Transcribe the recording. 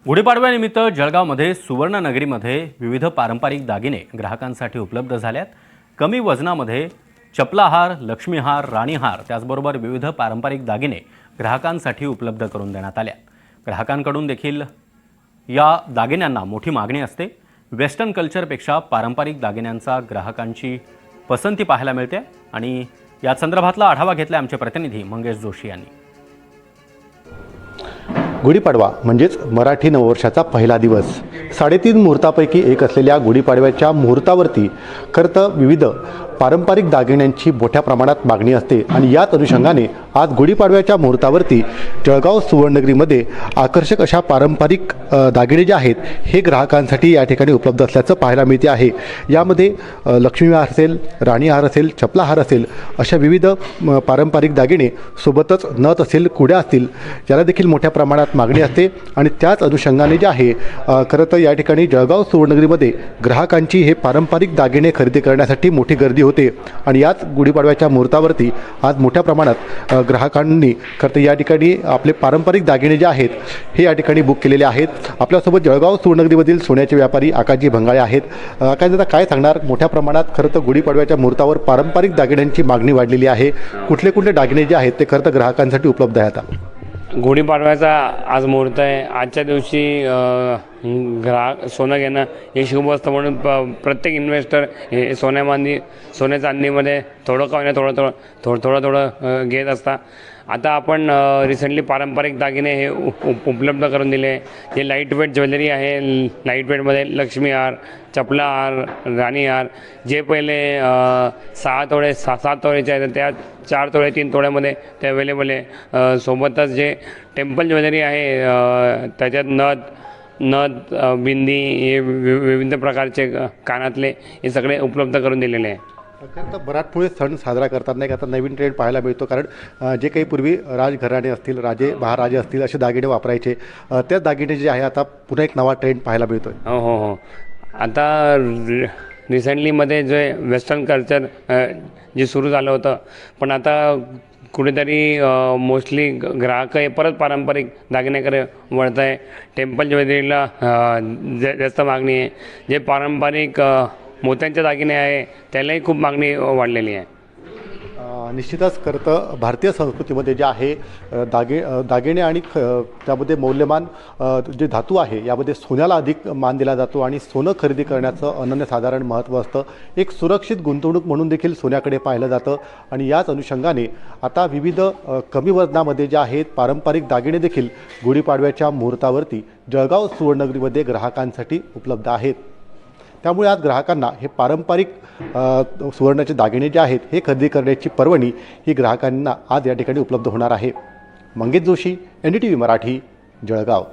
गुढीपाडव्यानिमित्त जळगावमध्ये सुवर्णनगरीमध्ये विविध पारंपरिक दागिने ग्राहकांसाठी उपलब्ध झाल्यात। कमी वजनामध्ये चपलाहार, लक्ष्मीहार, राणीहार त्याचबरोबर विविध पारंपरिक दागिने ग्राहकांसाठी उपलब्ध करून देण्यात आल्या। ग्राहकांकडून देखील या दागिन्यांना मोठी मागणी असते। वेस्टर्न कल्चरपेक्षा पारंपरिक दागिन्यांचा ग्राहकांची पसंती पाहायला मिळते आणि या संदर्भातला आढावा घेतला आमचे प्रतिनिधी मंगेश जोशी यांनी। गुढीपाडवा म्हणजेच मराठी नववर्षाचा पहिला दिवस। 3.5 मुहूर्तापैकी एक असलेल्या गुढीपाडव्याच्या मुहूर्तावरती खरं तर विविध पारंपरिक दागिन्यांची मोठ्या प्रमाणात मागणी असते आणि याच अनुषंगाने आज गुढीपाडव्याच्या मुहूर्तावरती जळगाव सुवर्णनगरीमध्ये आकर्षक अशा पारंपरिक दागिने जे आहेत हे ग्राहकांसाठी या ठिकाणी उपलब्ध असल्याचं पाहायला मिळते आहे। यामध्ये लक्ष्मीहार असेल, राणीहार असेल, चपलाहार असेल अशा विविध पारंपरिक दागिने सोबतच नथ असेल, कुड्या असतील याला देखील मोठ्या प्रमाणात मागणी असते आणि त्याच अनुषंगाने जे आहे खरं तर या ठिकाणी जळगाव सुवर्णनगरीमध्ये ग्राहकांची हे पारंपरिक दागिने खरेदी करण्यासाठी मोठी गर्दी होते आणि याच गुढीपाडव्याच्या मुहूर्तावरती आज मोठ्या प्रमाणात ग्राहकांनी खरं तर या ठिकाणी आपले पारंपरिक दागिने जे आहेत हे या ठिकाणी बुक केलेले आहेत। आपल्यासोबत जळगाव सुवर्णनगरीमधील सोन्याचे व्यापारी आकाशजी भंगाळे आहेत। आकाशजी आता काय सांगणार, मोठ्या प्रमाणात खरं तर गुढीपाडव्याच्या मुहूर्तावर पारंपरिक दागिन्यांची मागणी वाढलेली आहे, कुठले कुठले दागिने जे आहेत ते खरं तर ग्राहकांसाठी उपलब्ध आहेत? गुढीपाडव्याचा आज मुहूर्त आहे। आजच्या दिवशी ग्राहक सोनं घेणं हे शुभ असतं म्हणून प्रत्येक इन्व्हेस्टर हे सोन्या चांदीमध्ये थोडं का होईना थोडं घेत असतात। आता आपण रिसेंटली पारंपरिक दागिने हे उपलब्ध करून दिले। जे लाईट वेट ज्वेलरी आहे, लाईट वेटमध्ये लक्ष्मीहार, चपलाहार, राणीहार जे पहिले 6 तोळे 7 तोळेचे आहेत त्या 4 तोळे 3 तोळ्यामध्ये ते अवेलेबल आहे। सोबतच जे टेम्पल ज्वेलरी आहे त्याच्यात नथ बिंदी हे विविध प्रकारचे कानातले हे सगळे उपलब्ध करून दिलेले आहे। खरं तर बराचपुळे सण साजरा करताना एक आता नवीन ट्रेंड पाहायला मिळतो, कारण जे काही पूर्वी राजघराणे असतील, महाराजे असतील असे दागिने वापरायचे, त्याच दागिने जे आहे आता पुन्हा एक नवा ट्रेंड पाहायला मिळतो आहे। हो आता रिसेंटलीमध्ये जे वेस्टर्न कल्चर जे सुरू झालं होतं, पण आता कुठेतरी मोस्टली ग्राहक हे परत पारंपरिक दागिन्याकडे वळत आहे। टेम्पल ज्वेलरीला जास्त मागणी आहे। जे पारंपरिक मोत्यांचे दागिने आहे त्यालाही खूप मागणी वाढलेली आहे। निश्चितच खरं तर भारतीय संस्कृतीमध्ये जे आहे दागिने आणि त्यामध्ये मौल्यवान जे धातू आहे यामध्ये सोन्याला अधिक मान दिला जातो आणि सोनं खरेदी करण्याचं अनन्यसाधारण महत्त्व असतं। एक सुरक्षित गुंतवणूक म्हणून देखील सोन्याकडे पाहिलं जातं आणि याच अनुषंगाने आता विविध कमी वजनामध्ये जे आहेत पारंपरिक दागिने देखील गुढीपाडव्याच्या मुहूर्तावरती जळगाव सुवर्णनगरीमध्ये ग्राहकांसाठी उपलब्ध आहेत। त्यामुळे आज ग्राहकांना हे पारंपरिक सुवर्णाचे दागिने जे आहेत हे खरेदी करण्याची परवानगी ही ग्राहकांना आज या ठिकाणी उपलब्ध होणार आहे। मंगेश जोशी, NDTV मराठी, जळगाव।